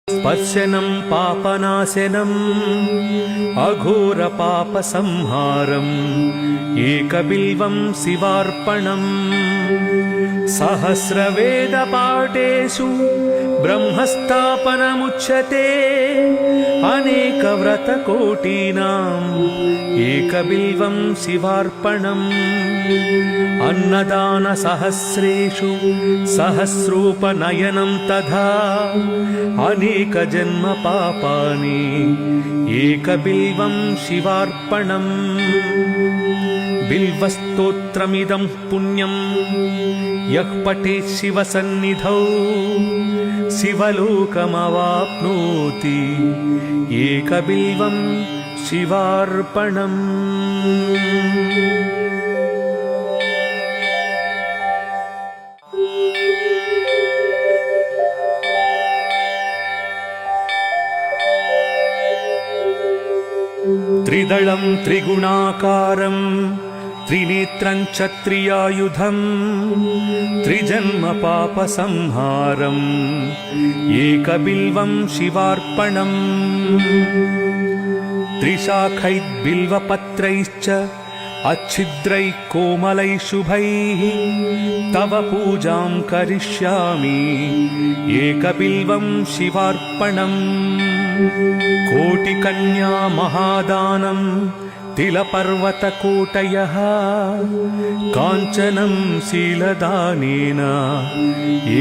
स्पर्शनं पापनाशनम् अघोरपापसंहारम् एकबिल्वं शिवार्पणम् सहस्रवेदपाठेषु ब्रह्मस्थापनमुच्यते अनेकव्रतकोटीनाम् एकबिल्वं शिवार्पणम् अन्नदानसहस्रेषु सहस्रोपनयनं तथा अनेकजन्मपापानि एकबिल्वं शिवार्पणम् बिल्वस्तोत्रमिदं पुण्यं यः पठेत् शिवसन्निधौ शिवलोकमवाप्नोति एकबिल्वं शिवार्पणम्। त्रिदलं त्रिगुणाकारं त्रिनेत्रं च त्रियायुधं त्रिजन्मपापसंहारम् एकबिल्वं शिवार्पणम् त्रिशाखैर्बिल्वपत्रैश्च अच्छिद्रैः कोमलैः शुभैः तव पूजां करिष्यामि एकबिल्वं शिवार्पणम् कोटिकन्या महादानं तिलपर्वतकोटयः काञ्चनं शीलदानेन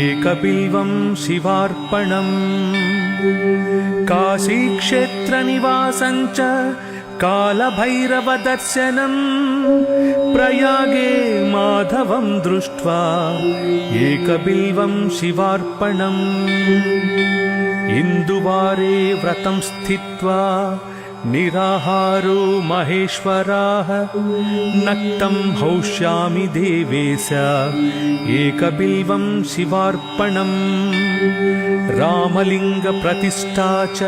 एकबिल्वं शिवार्पणम् काशीक्षेत्रनिवासं च कालभैरवदर्शनं प्रयागे माधवं दृष्ट्वा एकबिल्वं शिवार्पणम् इन्दुवारे व्रतं स्थित्वा निराहारो महेश्वराः नक्तं हौष्यामि देवेश एकबिल्वं शिवार्पणम् रामलिङ्गप्रतिष्ठा च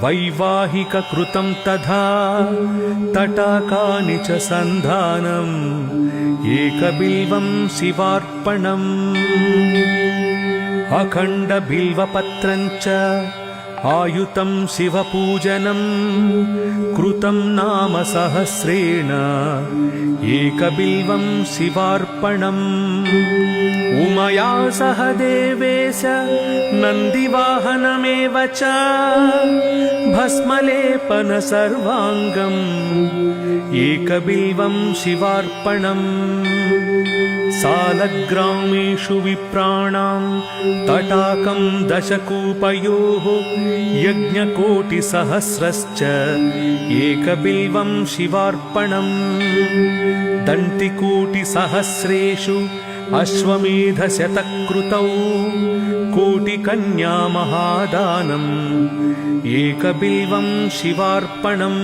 वैवाहिककृतं तथा तटाकानि च सन्धानम् एकबिल्वं शिवार्पणम् अखण्डबिल्वपत्रं च आयुतं शिवपूजनं कृतं नाम सहस्रेण एकबिल्वं शिवार्पणम् उमया सह देवेश नन्दिवाहनमेव च भस्मलेपन सर्वाङ्गम् एकबिल्वं शिवार्पणम् सालग्रामेषु विप्राणां तटाकं दशकूपयोः यज्ञकोटिसहस्रश्च एकबिल्वं शिवार्पणम् दन्तिकोटिसहस्रेषु अश्वमेधशतकृतौ कोटिकन्या महादानम् एकबिल्वं शिवार्पणम्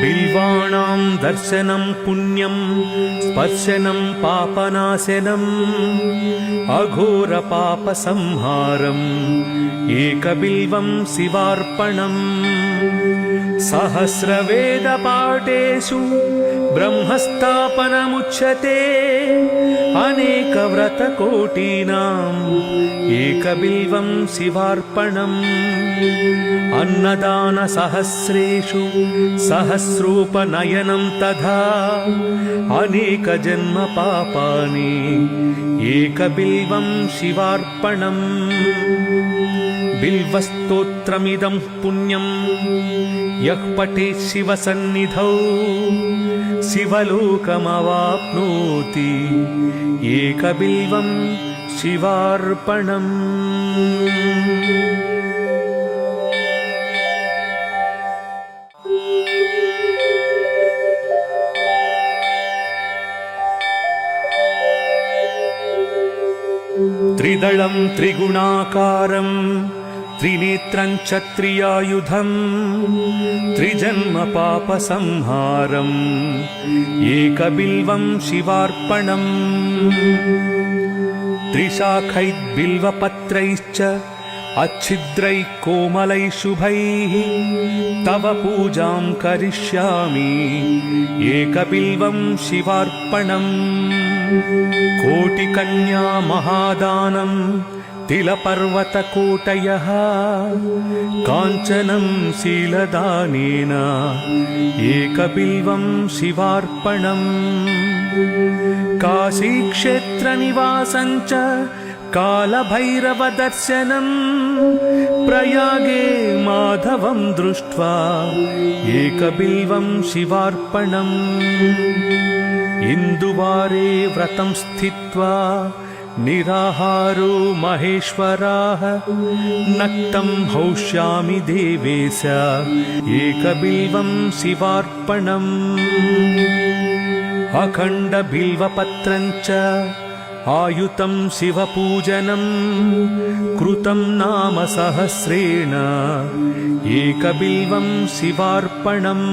बिल्वाणां दर्शनं पुण्यं स्पर्शनं पापनाशनम् अघोरपापसंहारम् एकबिल्वं शिवार्पणम् सहस्रवेदपाठेषु ब्रह्मस्थापनमुच्यते अनेकव्रतकोटीनाम् एकबिल्वं शिवार्पणम् अन्नदानसहस्रेषु सहस्रोपनयनं तथा अनेकजन्मपापानि एकबिल्वं शिवार्पणम् बिल्वस्तोत्रमिदं पुण्यं यः पठेत् शिवसन्निधौ शिवलोकमवाप्नोति एकबिल्वं शिवार्पणम्। त्रिदलं त्रिगुणाकारं त्रिनेत्रं च त्रियायुधं त्रिजन्मपापसंहारम् एकबिल्वं शिवार्पणम् त्रिशाखैर्बिल्वपत्रैश्च अच्छिद्रैः कोमलैः शुभैः तव पूजां करिष्यामि एकबिल्वं शिवार्पणम् कोटिकन्या महादानं तिलपर्वतकोटयः काञ्चनं शीलदानेन एकबिल्वं शिवार्पणम् काशीक्षेत्रनिवासं च कालभैरवदर्शनम् प्रयागे माधवं दृष्ट्वा एकबिल्वं शिवार्पणम् इन्दुवारे व्रतं स्थित्वा निराहारो महेश्वराः नक्तं हौष्यामि देवेश एकबिल्वं शिवार्पणम् अखण्डबिल्वपत्रं च आयुतं शिवपूजनं कृतं नाम सहस्रेण एकबिल्वं शिवार्पणम्